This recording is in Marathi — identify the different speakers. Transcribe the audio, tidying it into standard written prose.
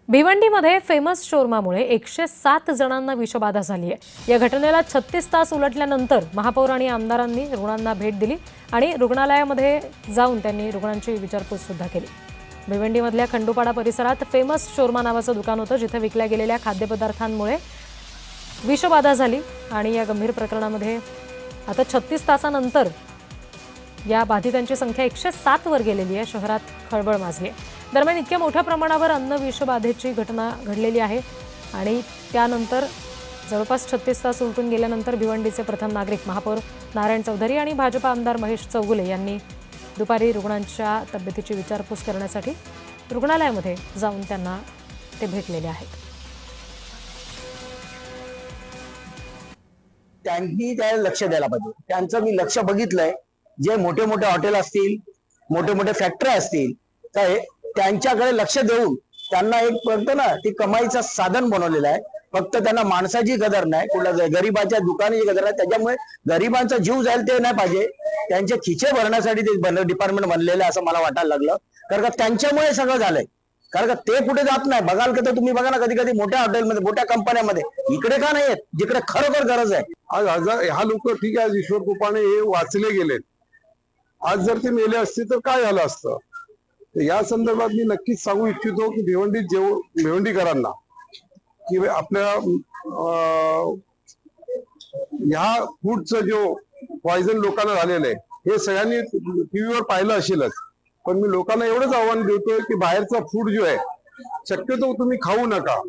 Speaker 1: भिवंडीमध्ये फेमस शोरमामुळे 107 जणांना विषबाधा झाली आहे। या घटनेला 36 तास उलटल्यानंतर महापौर आणि आमदारांनी रुग्णांना भेट दिली आणि रुग्णालयामध्ये जाऊन त्यांनी रुग्णांची विचारपूस सुद्धा केली। भिवंडीमधल्या खंडूपाडा परिसरात फेमस शोरमा नावाचं दुकान होतं, जिथे विकल्या गेलेल्या खाद्यपदार्थांमुळे विषबाधा झाली आणि या गंभीर प्रकरणामध्ये आता 36 तासानंतर या बाधितांची संख्या 107 वर गेलेली आहे। शहरात खळबळ माजली आहे। दरम्यान इतक्या मोठ्या प्रमाणावर अन्न विषबाधेची घटना घडलेली आहे आणि त्यानंतर जवळपास 36 तास उलटून गेल्यानंतर भिवंडीचे प्रथम नागरिक महापौर नारायण चौधरी आणि भाजपा आमदार महेश चौगुले यांनी दुपारी रुग्णांच्या तब्येतीची विचारपूस करण्यासाठी रुग्णालयामध्ये जाऊन त्यांना ते भेटलेले आहेत।
Speaker 2: त्यांनी त्याला लक्ष द्यायला पाहिजे। त्यांचं मी लक्ष बघितलंय, जे मोठे मोठे हॉटेल असतील, मोठे मोठे फॅक्टरी असतील, तर त्यांच्याकडे लक्ष देऊन त्यांना एक म्हणतो ना, ती कमाईचं साधन बनवलेलं आहे। फक्त त्यांना माणसाची कदर नाही, कुठल्या गरीबाच्या दुकानाची कदर नाही। त्याच्यामुळे गरिबांचा जीव जाईल ते नाही पाहिजे, त्यांचे खिचे भरण्यासाठी ते डिपार्टमेंट बनलेलं आहे असं मला वाटायला लागलं। कारण का त्यांच्यामुळे सगळं झालंय, कारण का ते कुठे जात नाही। बघाल का तर तुम्ही बघा ना, कधी कधी मोठ्या हॉटेलमध्ये, मोठ्या कंपन्यांमध्ये इकडे का नाही येत जिकडे खरोखर गरज आहे।
Speaker 3: आज ह्या लोक ठीक आहे, आज ईश्वर कृपाने हे वाचले गेले, आज जर ते मेले असते तर काय झालं असतं। या संदर्भात मी नक्कीच सांगू इच्छितो की भिवंडीकरांना की आपल्या ह्या फूडचं जो पॉइझन लोकांना झालेलं आहे, हे सगळ्यांनी टीव्हीवर पाहिलं असेलच। पण मी लोकांना एवढंच आव्हान देतोय की बाहेरचा फूड जो आहे शक्यतो तुम्ही खाऊ नका।